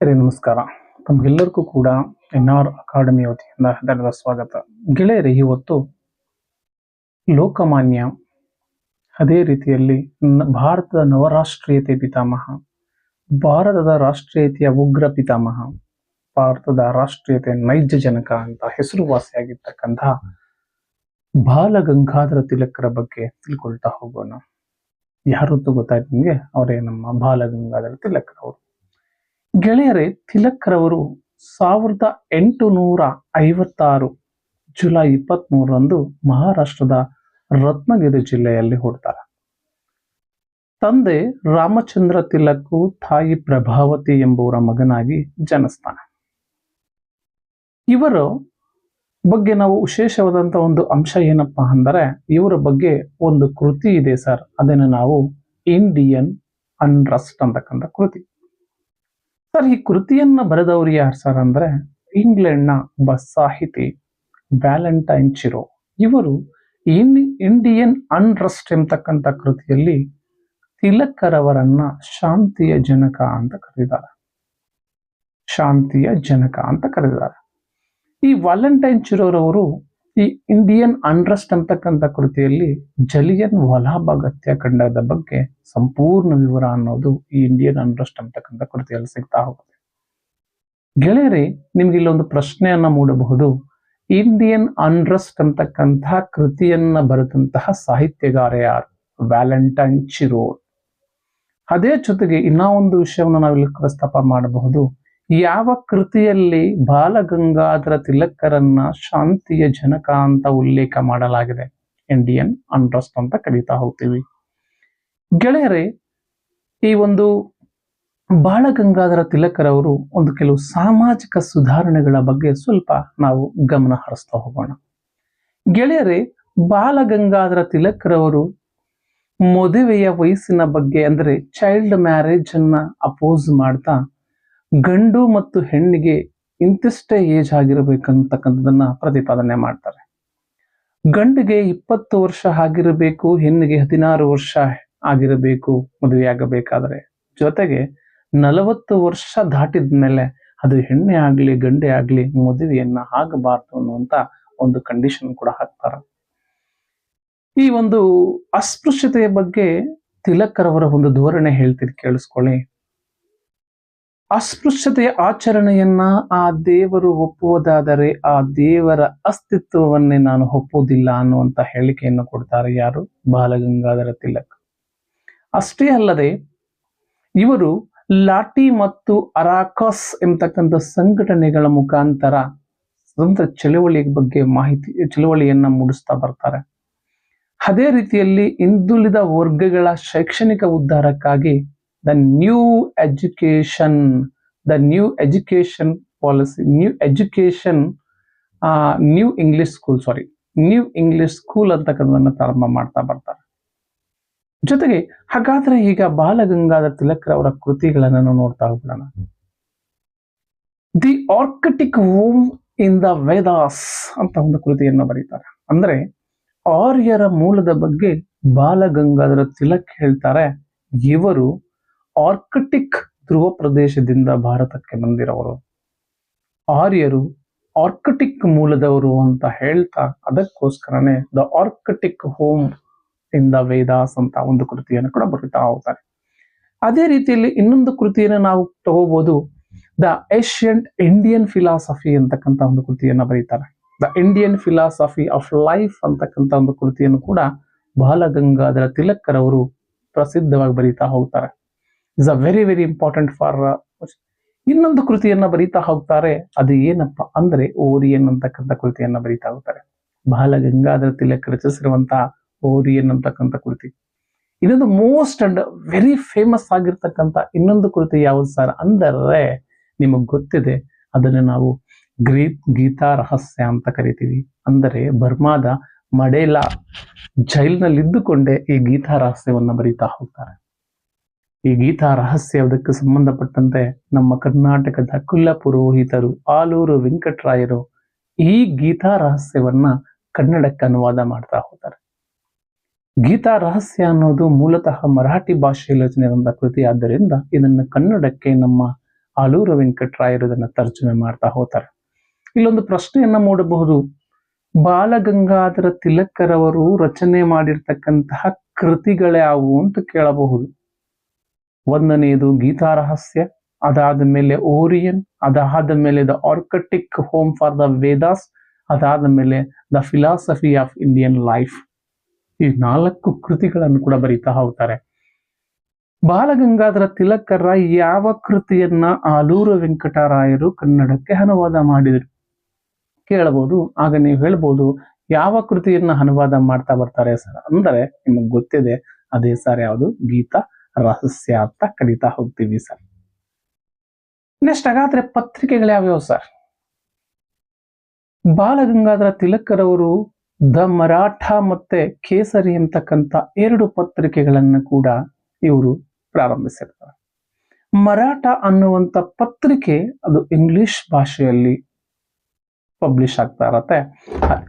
ನಮಸ್ಕಾರ. ತಮ್ಗೆಲ್ಲರಿಗೂ ಕೂಡ N R academy ವತಿಯಿಂದ ಹೃದಯದ ಸ್ವಾಗತ. ಗೆಳೆಯರೇ, ಇವತ್ತು ಲೋಕಮಾನ್ಯ, ಅದೇ ರೀತಿಯಲ್ಲಿ ಭಾರತದ ನವರಾಷ್ಟ್ರೀಯತೆ ಪಿತಾಮಹ, ಭಾರತದ ರಾಷ್ಟ್ರೀಯತೆಯ ಉಗ್ರ ಪಿತಾಮಹ, ಭಾರತದ ರಾಷ್ಟ್ರೀಯತೆ ನೈಜ ಜನಕ ಅಂತ ಹೆಸರುವಾಸಿಯಾಗಿರ್ತಕ್ಕಂತಹ ಬಾಲ ಗಂಗಾಧರ ತಿಲಕರ ಬಗ್ಗೆ ತಿಳ್ಕೊಳ್ತಾ ಹೋಗೋಣ. ಯಾರೊತ್ತು ಗೊತ್ತಾಯ್ತು ನಿಮಗೆ? ಅವರೇ ನಮ್ಮ ಬಾಲ ಗಂಗಾಧರ ತಿಲಕರವರು. ಗೆಳೆಯರೇ, ತಿಲಕ್ರವರು 1856 ಜುಲೈ 23ರಂದು ಮಹಾರಾಷ್ಟ್ರದ ರತ್ನಗಿರಿ ಜಿಲ್ಲೆಯಲ್ಲಿ ಹುಡ್ತಾರೆ. ತಂದೆ ರಾಮಚಂದ್ರ ತಿಲಕ್, ತಾಯಿ ಪ್ರಭಾವತಿ ಎಂಬುವರ ಮಗನಾಗಿ ಜನಿಸ್ತಾನೆ. ಇವರ ಬಗ್ಗೆ ನಾವು ವಿಶೇಷವಾದಂತ ಒಂದು ಅಂಶ ಏನಪ್ಪಾ ಅಂದರೆ, ಇವರ ಬಗ್ಗೆ ಒಂದು ಕೃತಿ ಇದೆ ಸರ್. ಅದನ್ನು ನಾವು ಇಂಡಿಯನ್ ಅನ್ರಸ್ಟ್ ಅಂತಕ್ಕಂಥ ಕೃತಿ. ಸರ್, ಈ ಕೃತಿಯನ್ನ ಬರೆದವರು ಯಾರು ಸರ್ ಅಂದ್ರೆ, ಇಂಗ್ಲೆಂಡ್ನ ಒಬ್ಬ ಸಾಹಿತಿ ವ್ಯಾಲೆಂಟೈನ್ ಚಿರೋ. ಇವರು ಇಂಡಿಯನ್ ಅನ್ರಸ್ಟ್ ಎಂಬತಕ್ಕಂಥ ಕೃತಿಯಲ್ಲಿ ತಿಲಕರವರನ್ನ ಶಾಂತಿಯ ಜನಕ ಅಂತ ಕರೆದಿದ್ದಾರೆ. ಶಾಂತಿಯ ಜನಕ ಅಂತ ಕರೆದಿದ್ದಾರೆ. ಈ ವ್ಯಾಲೆಂಟೈನ್ ಚಿರೋರವರು ಈ ಇಂಡಿಯನ್ ಅನ್ರಸ್ಟ್ ಅಂತಕ್ಕಂಥ ಕೃತಿಯಲ್ಲಿ ಜಲಿಯನ್ ವಾಲಾಬಾಗ್ ಹತ್ಯಾಕಾಂಡದ ಬಗ್ಗೆ ಸಂಪೂರ್ಣ ವಿವರ ಅನ್ನೋದು ಈ ಇಂಡಿಯನ್ ಅನ್ರಸ್ಟ್ ಅಂತಕ್ಕಂಥ ಕೃತಿಯಲ್ಲಿ ಸಿಗ್ತಾ ಹೋಗುತ್ತೆ. ಗೆಳೆಯರೇ, ನಿಮ್ಗೆ ಇಲ್ಲೊಂದು ಪ್ರಶ್ನೆಯನ್ನ ಮೂಡಬಹುದು. ಇಂಡಿಯನ್ ಅನ್ರಸ್ಟ್ ಅಂತಕ್ಕಂತಹ ಕೃತಿಯನ್ನ ಬರೆದಂತಹ ಸಾಹಿತ್ಯಗಾರ ಯಾರು? ವ್ಯಾಲೆಂಟೈನ್ ಚಿರೋ. ಅದೇ ಜೊತೆಗೆ ಇನ್ನೂ ಒಂದು ವಿಷಯವನ್ನು ನಾವಿಲ್ಲಿ ಪ್ರಸ್ತಾಪ ಮಾಡಬಹುದು. ಯಾವ ಕೃತಿಯಲ್ಲಿ ಬಾಲಗಂಗಾಧರ ತಿಲಕರನ್ನ ಶಾಂತಿಯ ಜನಕ ಅಂತ ಉಲ್ಲೇಖ ಮಾಡಲಾಗಿದೆ? ಇಂಡಿಯನ್ ಅನ್ರಸ್ಟ್ ಅಂತ ಕರೀತಾ ಹೋಗ್ತೀವಿ. ಗೆಳೆಯರೇ, ಈ ಒಂದು ಬಾಲಗಂಗಾಧರ ತಿಲಕರವರು ಒಂದು ಕೆಲವು ಸಾಮಾಜಿಕ ಸುಧಾರಣೆಗಳ ಬಗ್ಗೆ ಸ್ವಲ್ಪ ನಾವು ಗಮನ ಹರಿಸ್ತಾ ಹೋಗೋಣ. ಗೆಳೆಯರೇ, ಬಾಲಗಂಗಾಧರ ತಿಲಕರವರು ಮದುವೆಯ ವಯಸ್ಸಿನ ಬಗ್ಗೆ ಅಂದ್ರೆ ಚೈಲ್ಡ್ ಮ್ಯಾರೇಜ್ ಅನ್ನ ಅಪೋಸ್ ಮಾಡ್ತಾ, ಗಂಡು ಮತ್ತು ಹೆಣ್ಣಿಗೆ ಇಂತಿಷ್ಟೇ ಏಜ್ ಆಗಿರಬೇಕಂತಕ್ಕಂಥದನ್ನ ಪ್ರತಿಪಾದನೆ ಮಾಡ್ತಾರೆ. ಗಂಡಿಗೆ 20 ವರ್ಷ ಆಗಿರಬೇಕು, ಹೆಣ್ಣಿಗೆ 16 ವರ್ಷ ಆಗಿರಬೇಕು ಮದುವೆಯಾಗಬೇಕಾದ್ರೆ. ಜೊತೆಗೆ 40 ವರ್ಷ ದಾಟಿದ ಮೇಲೆ ಅದು ಹೆಣ್ಣೆ ಆಗ್ಲಿ ಗಂಡೆ ಆಗ್ಲಿ ಮದುವೆಯನ್ನ ಆಗಬಾರ್ದು ಅನ್ನುವಂತ ಒಂದು ಕಂಡೀಷನ್ ಕೂಡ ಹಾಕ್ತಾರೆ. ಈ ಒಂದು ಅಸ್ಪೃಶ್ಯತೆಯ ಬಗ್ಗೆ ತಿಲಕರವರ ಒಂದು ಧೋರಣೆ ಹೇಳ್ತೀನಿ, ಕೇಳಿಸ್ಕೊಳ್ಳಿ. ಅಸ್ಪೃಶ್ಯತೆಯ ಆಚರಣೆಯನ್ನ ಆ ದೇವರು ಒಪ್ಪುವುದಾದರೆ ಆ ದೇವರ ಅಸ್ತಿತ್ವವನ್ನೇ ನಾನು ಒಪ್ಪುವುದಿಲ್ಲ ಅನ್ನುವಂತ ಹೇಳಿಕೆಯನ್ನು ಕೊಡ್ತಾರೆ. ಯಾರು? ಬಾಲಗಂಗಾಧರ ತಿಲಕ್. ಅಷ್ಟೇ ಅಲ್ಲದೆ ಇವರು ಲಾಠಿ ಮತ್ತು ಅರಾಕಸ್ ಎಂಬತಕ್ಕಂಥ ಸಂಘಟನೆಗಳ ಮುಖಾಂತರ ಸ್ವತಂತ್ರ ಚಳವಳಿಯನ್ನ ಮೂಡಿಸ್ತಾ ಬರ್ತಾರೆ. ಅದೇ ರೀತಿಯಲ್ಲಿ ಹಿಂದುಳಿದ ವರ್ಗಗಳ ಶೈಕ್ಷಣಿಕ ಉದ್ಧಾರಕ್ಕಾಗಿ the new education policy, new English school ಅಂತಕ್ಕಂಥದನ್ನ ಪ್ರಾರಂಭ ಮಾಡ್ತಾ ಬರ್ತಾರೆ. ಜೊತೆಗೆ ಹಾಗಾದ್ರೆ ಈಗ ಬಾಲಗಂಗಾಧರ ತಿಲಕರವರ ಕೃತಿಗಳನ್ನು ನೋಡ್ತಾ ಹೋಗೋಣ. The Arctic home in the Vedas ಅಂತ ಒಂದು ಕೃತಿಯನ್ನು ಬರೀತಾರೆ. ಅಂದ್ರೆ ಆರ್ಯರ ಮೂಲದ ಬಗ್ಗೆ ಬಾಲಗಂಗಾಧರ ತಿಲಕ್ ಹೇಳ್ತಾರೆ. ಇವರು ಆರ್ಕಿಟಿಕ್ ಧ್ರುವ ಪ್ರದೇಶದಿಂದ ಭಾರತಕ್ಕೆ ಬಂದಿರೋರು. ಆರ್ಯರು ಆರ್ಕಿಟಿಕ್ ಮೂಲದವರು ಅಂತ ಹೇಳ್ತಾ, ಅದಕ್ಕೋಸ್ಕರನೇ the Arctic home in the Vedas ಅಂತ ಒಂದು ಕೃತಿಯನ್ನು ಕೂಡ ಬರೀತಾ ಹೋಗ್ತಾರೆ. ಅದೇ ರೀತಿಯಲ್ಲಿ ಇನ್ನೊಂದು ಕೃತಿಯನ್ನು ನಾವು ತಗೋಬಹುದು. ದ ಏಷಿಯಂಟ್ ಇಂಡಿಯನ್ ಫಿಲಾಸಫಿ ಅಂತಕ್ಕಂಥ ಒಂದು ಕೃತಿಯನ್ನು ಬರೀತಾರೆ. The Indian philosophy of life ಅಂತಕ್ಕಂಥ ಒಂದು ಕೃತಿಯನ್ನು ಕೂಡ ಬಾಲಗಂಗಾಧರ ತಿಲಕರವರು ಪ್ರಸಿದ್ಧವಾಗಿ ಬರೀತಾ ಹೋಗ್ತಾರೆ. Is a very very important for. ಇನ್ನೊಂದು ಕೃತಿಯನ್ನ ಬರೀತಾ ಹೋಗ್ತಾರೆ. ಅದು ಏನಪ್ಪಾ ಅಂದ್ರೆ ಓರಿಯನ್ ಅಂತಕ್ಕಂಥ ಕೃತಿಯನ್ನ ಬರೀತಾ ಹೋಗ್ತಾರೆ. ಬಾಲಗಂಗಾಧರ ತಿಲಕ್ ರಚಿಸಿರುವಂತಹ ಓರಿಯನ್ ಅಂತಕ್ಕಂಥ ಕೃತಿ. ಇನ್ನೊಂದು ಮೋಸ್ಟ್ ಅಂಡ್ ವೆರಿ ಫೇಮಸ್ ಆಗಿರ್ತಕ್ಕಂಥ ಇನ್ನೊಂದು ಕೃತಿ ಯಾವುದು ಸರ್ ಅಂದರೆ, ನಿಮಗ್ ಗೊತ್ತಿದೆ, ಅದನ್ನು ನಾವು ಗೀತಾ ರಹಸ್ಯ ಅಂತ ಕರಿತೀವಿ. ಅಂದರೆ ಬರ್ಮಾದ ಮಡೇಲಾ ಜೈಲಿನಲ್ಲಿ ಇದ್ದುಕೊಂಡೇ ಈ ಗೀತಾ ರಹಸ್ಯವನ್ನ ಬರೀತಾ ಹೋಗ್ತಾರೆ. ಈ ಗೀತಾ ರಹಸ್ಯದಕ್ಕೆ ಸಂಬಂಧಪಟ್ಟಂತೆ ನಮ್ಮ ಕರ್ನಾಟಕದ ಕುಲ ಪುರೋಹಿತರು ಆಲೂರು ವೆಂಕಟರಾಯರು ಈ ಗೀತಾ ರಹಸ್ಯವನ್ನ ಕನ್ನಡಕ್ಕೆ ಅನುವಾದ ಮಾಡ್ತಾ ಹೋಗ್ತಾರೆ. ಗೀತಾ ರಹಸ್ಯ ಅನ್ನೋದು ಮೂಲತಃ ಮರಾಠಿ ಭಾಷೆಯಲ್ಲಿ ರಚನೆಯಾದ ಕೃತಿ. ಆದ್ದರಿಂದ ಇದನ್ನು ಕನ್ನಡಕ್ಕೆ ನಮ್ಮ ಆಲೂರು ವೆಂಕಟರಾಯರು ಇದನ್ನ ತರ್ಜುಮೆ ಮಾಡ್ತಾ ಹೋಗ್ತಾರೆ. ಇಲ್ಲೊಂದು ಪ್ರಶ್ನೆಯನ್ನ ಮೂಡಬಹುದು, ಬಾಲಗಂಗಾಧರ ತಿಲಕರವರು ರಚನೆ ಮಾಡಿರ್ತಕ್ಕಂತಹ ಕೃತಿಗಳ್ಯಾವು ಅಂತ ಕೇಳಬಹುದು. ಒಂದನೆಯದು ಗೀತಾರಹಸ್ಯ, ಅದಾದ ಮೇಲೆ ಓರಿಯನ್, ಅದಾದ ಮೇಲೆ the Arctic home for the Vedas, ಅದಾದ ಮೇಲೆ the philosophy of Indian life. ಈ 4 ಕೃತಿಗಳನ್ನು ಕೂಡ ಬರೀತಾ ಹೋಗ್ತಾರೆ. ಬಾಲಗಂಗಾಧರ ತಿಲಕರ ಯಾವ ಕೃತಿಯನ್ನ ಆಲೂರು ವೆಂಕಟರಾಯರು ಕನ್ನಡಕ್ಕೆ ಅನುವಾದ ಮಾಡಿದರು ಕೇಳಬಹುದು. ಆಗ ನೀವು ಹೇಳ್ಬೋದು, ಯಾವ ಕೃತಿಯನ್ನ ಅನುವಾದ ಮಾಡ್ತಾ ಬರ್ತಾರೆ ಸರ್ ಅಂದರೆ ನಿಮಗೆ ಗೊತ್ತಿದೆ, ಅದೇ ಸರ್ ಯಾವುದು, ಗೀತಾ ರಹಸ್ಯ ಅಂತ ಕರೀತಾ ಹೋಗ್ತೀವಿ ಸರ್. ನೆಕ್ಸ್ಟ್ ಹಾಗಾದ್ರೆ ಪತ್ರಿಕೆಗಳು ಯಾವ್ಯಾವ ಸರ್? ಬಾಲಗಂಗಾಧರ ತಿಲಕರವರು ದ ಮರಾಠ ಮತ್ತೆ ಕೇಸರಿ ಅಂತಕ್ಕಂಥ 2 ಪತ್ರಿಕೆಗಳನ್ನ ಕೂಡ ಇವರು ಪ್ರಾರಂಭಿಸಿರ್ತಾರೆ. ಮರಾಠ ಅನ್ನುವಂಥ ಪತ್ರಿಕೆ ಅದು ಇಂಗ್ಲಿಷ್ ಭಾಷೆಯಲ್ಲಿ ಪಬ್ಲಿಷ್ ಆಗ್ತಾ ಇರತ್ತೆ.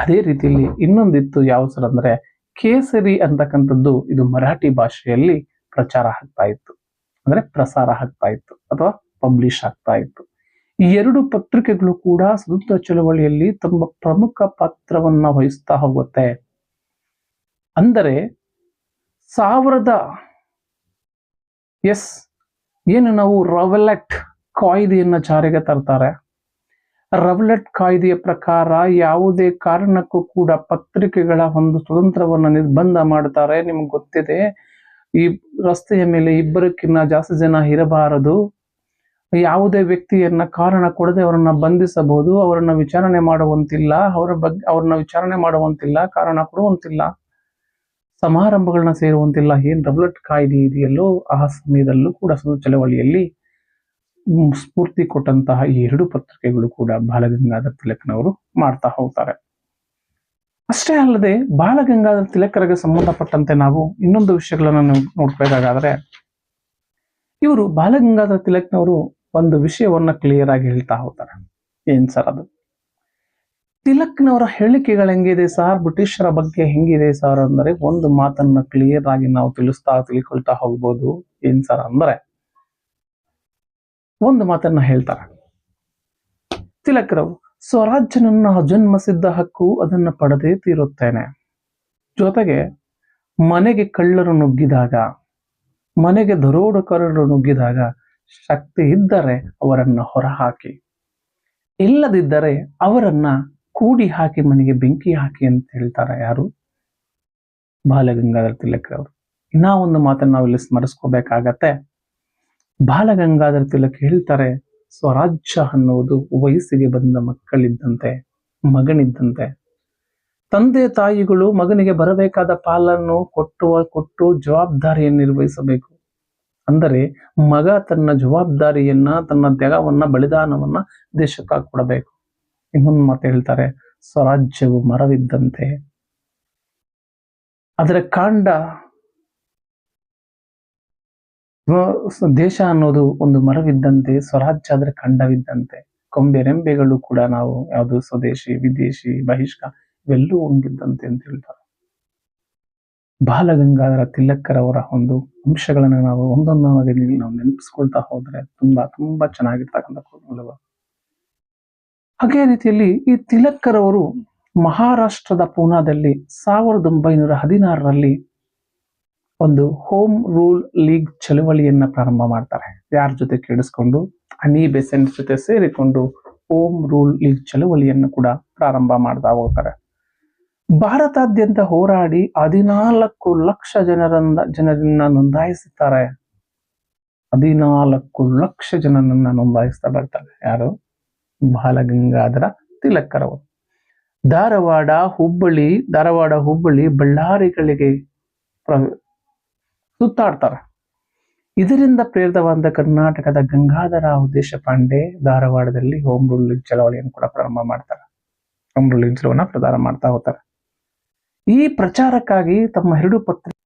ಅದೇ ರೀತಿಯಲ್ಲಿ ಇನ್ನೊಂದಿತ್ತು ಯಾವ ಸರ್ ಅಂದ್ರೆ ಕೇಸರಿ ಅಂತಕ್ಕಂಥದ್ದು, ಇದು ಮರಾಠಿ ಭಾಷೆಯಲ್ಲಿ ಪ್ರಚಾರ ಆಗ್ತಾ ಇತ್ತು, ಅಂದ್ರೆ ಪ್ರಸಾರ ಆಗ್ತಾ ಇತ್ತು ಅಥವಾ ಪಬ್ಲಿಷ್ ಆಗ್ತಾ ಇತ್ತು. ಈ 2 ಪತ್ರಿಕೆಗಳು ಕೂಡ ಸ್ವತಂತ್ರ ಚಳವಳಿಯಲ್ಲಿ ತಮ್ಮ ಪ್ರಮುಖ ಪಾತ್ರವನ್ನ ವಹಿಸ್ತಾ ಹೋಗುತ್ತೆ. ಅಂದರೆ ಏನು ನಾವು ರವಲೆಟ್ ಕಾಯ್ದೆಯನ್ನ ಜಾರಿಗೆ ತರ್ತಾರೆ. ರವಲೆಟ್ ಕಾಯ್ದೆಯ ಪ್ರಕಾರ ಯಾವುದೇ ಕಾರಣಕ್ಕೂ ಕೂಡ ಪತ್ರಿಕೆಗಳ ಒಂದು ಸ್ವತಂತ್ರವನ್ನ ನಿರ್ಬಂಧ ಮಾಡ್ತಾರೆ. ನಿಮ್ಗೆ ಗೊತ್ತಿದೆ, ಈ ರಸ್ತೆಯ ಮೇಲೆ 2ಕ್ಕಿಂತ ಜಾಸ್ತಿ ಜನ ಇರಬಾರದು, ಯಾವುದೇ ವ್ಯಕ್ತಿಯನ್ನ ಕಾರಣ ಕೊಡದೆ ಅವರನ್ನ ಬಂಧಿಸಬಹುದು, ಅವರನ್ನ ವಿಚಾರಣೆ ಮಾಡುವಂತಿಲ್ಲ, ಅವ್ರನ್ನ ವಿಚಾರಣೆ ಮಾಡುವಂತಿಲ್ಲ, ಕಾರಣ ಕೊಡುವಂತಿಲ್ಲ, ಸಮಾರಂಭಗಳನ್ನ ಸೇರುವಂತಿಲ್ಲ. ಏನ್ ರವಲೆಟ್ ಕಾಯ್ದೆ ಇದೆಯಲ್ಲೋ ಆ ಸಮಯದಲ್ಲೂ ಕೂಡ ಸ್ವತಂತ್ರ ಚಳವಳಿಯಲ್ಲಿ ಸ್ಫೂರ್ತಿ ಕೊಟ್ಟಂತಹ ಈ 2 ಪತ್ರಿಕೆಗಳು ಕೂಡ ಬಾಲಗಂಗಾಧರ ತಿಲಕನವರು ಮಾಡ್ತಾ ಹೋಗ್ತಾರೆ. ಅಷ್ಟೇ ಅಲ್ಲದೆ ಬಾಲಗಂಗಾಧರ ತಿಲಕರಿಗೆ ಸಂಬಂಧಪಟ್ಟಂತೆ ನಾವು ಇನ್ನೊಂದು ವಿಷಯಗಳನ್ನ ನೋಡ್ಬೇಕಾದ್ರೆ, ಇವರು ಬಾಲಗಂಗಾಧರ ತಿಲಕ್ನವರು ಒಂದು ವಿಷಯವನ್ನ ಕ್ಲಿಯರ್ ಆಗಿ ಹೇಳ್ತಾ ಹೋಗ್ತಾರೆ. ಏನ್ ಸರ್ ಅದು? ತಿಲಕ್ನವರ ಹೇಳಿಕೆಗಳು ಹೆಂಗಿದೆ ಸರ್, ಬ್ರಿಟಿಷರ ಬಗ್ಗೆ ಹೆಂಗಿದೆ ಸರ್ ಅಂದ್ರೆ, ಒಂದು ಮಾತನ್ನ ಕ್ಲಿಯರ್ ಆಗಿ ನಾವು ತಿಳ್ಕೊಳ್ತಾ ಹೋಗ್ಬೋದು. ಏನ್ ಸರ್ ಅಂದ್ರೆ, ಒಂದು ಮಾತನ್ನ ಹೇಳ್ತಾರೆ ತಿಲಕರವರು, ಸ್ವರಾಜ್ಯ ನನ್ನ ಜನ್ಮಸಿದ್ಧ ಹಕ್ಕು, ಅದನ್ನ ಪಡೆದೇ ತೀರುತ್ತೇನೆ. ಜೊತೆಗೆ ಮನೆಗೆ ಕಳ್ಳರು ನುಗ್ಗಿದಾಗ, ಮನೆಗೆ ದರೋಡೆಕೋರರು ನುಗ್ಗಿದಾಗ ಶಕ್ತಿ ಇದ್ದರೆ ಅವರನ್ನ ಹೊರಹಾಕಿ, ಇಲ್ಲದಿದ್ದರೆ ಅವರನ್ನ ಕೂಡಿ ಹಾಕಿ ಮನೆಗೆ ಬೆಂಕಿ ಹಾಕಿ ಅಂತ ಹೇಳ್ತಾರೆ. ಯಾರು? ಬಾಲಗಂಗಾಧರ ತಿಲಕರವರು. ಇನ್ನ ಒಂದು ಮಾತನ್ನ ನಾವಿಲ್ಲಿ ಸ್ಮರಿಸ್ಕೋಬೇಕಾಗತ್ತೆ. ಬಾಲಗಂಗಾಧರ ತಿಲಕ್ ಹೇಳ್ತಾರೆ, ಸ್ವರಾಜ್ಯ ಅನ್ನುವುದು ವಯಸ್ಸಿಗೆ ಬಂದ ಮಕ್ಕಳಿದ್ದಂತೆ, ಮಗನಿದ್ದಂತೆ. ತಂದೆ ತಾಯಿಗಳು ಮಗನಿಗೆ ಬರಬೇಕಾದ ಪಾಲನ್ನು ಕೊಟ್ಟು ಜವಾಬ್ದಾರಿಯನ್ನು ನಿರ್ವಹಿಸಬೇಕು. ಅಂದರೆ ಮಗ ತನ್ನ ಜವಾಬ್ದಾರಿಯನ್ನ, ತನ್ನ ತ್ಯಾಗವನ್ನ, ಬಲಿದಾನವನ್ನ ದೇಶಕ್ಕಾಗಿ ಕೊಡಬೇಕು. ಇನ್ನೊಂದು ಮಾತು ಹೇಳ್ತಾರೆ, ಸ್ವರಾಜ್ಯವು ಮರವಿದ್ದಂತೆ, ಅದರ ಕಾಂಡ, ದೇಶ ಅನ್ನೋದು ಒಂದು ಮರವಿದ್ದಂತೆ, ಸ್ವರಾಜ್ಯ ಅದರ ಖಂಡವಿದ್ದಂತೆ. ಕೊಂಬೆರೆಂಬೆಗಳು ಕೂಡ ನಾವು ಯಾವುದು ಸ್ವದೇಶಿ, ವಿದೇಶಿ, ಬಹಿಷ್ಕಾರ ಇವೆಲ್ಲವೂ ಒಂದಿದ್ದಂತೆ ಅಂತ ಹೇಳ್ತಾರೆ. ಬಾಲಗಂಗಾಧರ ತಿಲಕರವರ ಒಂದು ಅಂಶಗಳನ್ನ ನಾವು ಒಂದೊಂದಾಗಿ ನಾವು ನೆನಪಿಸ್ಕೊಳ್ತಾ ಹೋದ್ರೆ ತುಂಬಾ ತುಂಬಾ ಚೆನ್ನಾಗಿರ್ತಕ್ಕಂಥ ಮೂಲಗಳು. ಹಾಗೆ ರೀತಿಯಲ್ಲಿ ಈ ತಿಲಕರವರು ಮಹಾರಾಷ್ಟ್ರದ ಪೂನಾದಲ್ಲಿ 1916ರಲ್ಲಿ ಒಂದು ಹೋಮ್ ರೂಲ್ ಲೀಗ್ ಚಳವಳಿಯನ್ನ ಪ್ರಾರಂಭ ಮಾಡ್ತಾರೆ. ಯಾರ ಜೊತೆ ಕೇಳಿಸ್ಕೊಂಡು? ಅನಿ ಬೆಸೆಂಟ್ ಜೊತೆ ಸೇರಿಕೊಂಡು ಹೋಮ್ ರೂಲ್ ಲೀಗ್ ಚಳವಳಿಯನ್ನು ಕೂಡ ಪ್ರಾರಂಭ ಮಾಡ್ತಾ ಹೋಗ್ತಾರೆ. ಭಾರತಾದ್ಯಂತ ಹೋರಾಡಿ 14 ಲಕ್ಷ ಜನರನ್ನ ನೋಂದಾಯಿಸುತ್ತಾರೆ. 14 ಲಕ್ಷ ಜನರನ್ನ ನೋಂದಾಯಿಸ್ತಾ ಬರ್ತಾರೆ. ಯಾರು? ಬಾಲಗಂಗಾಧರ ತಿಲಕರವರು. ಧಾರವಾಡ, ಹುಬ್ಬಳ್ಳಿ, ಬಳ್ಳಾರಿಗಳಿಗೆ ಸುತ್ತಾಡ್ತಾರೆ. ಇದರಿಂದ ಪ್ರೇರಿತವಾದ ಕರ್ನಾಟಕದ ಗಂಗಾಧರರಾವ್ ದೇಶಪಾಂಡೆ ಧಾರವಾಡದಲ್ಲಿ ಹೋಮ್ ರೂಲ್ ಲೀಗ್ ಚಳವಳಿಯನ್ನು ಕೂಡ ಪ್ರಾರಂಭ ಮಾಡ್ತಾರೆ. ಹೋಮ್ ರೂಲ್ ಲೀಗ್ ಚಳವಳಿಯನ್ನ ಪ್ರಚಾರ ಮಾಡ್ತಾ ಹೋಗ್ತಾರೆ. ಈ ಪ್ರಚಾರಕ್ಕಾಗಿ ತಮ್ಮ 2 ಪತ್ರಿಕೆ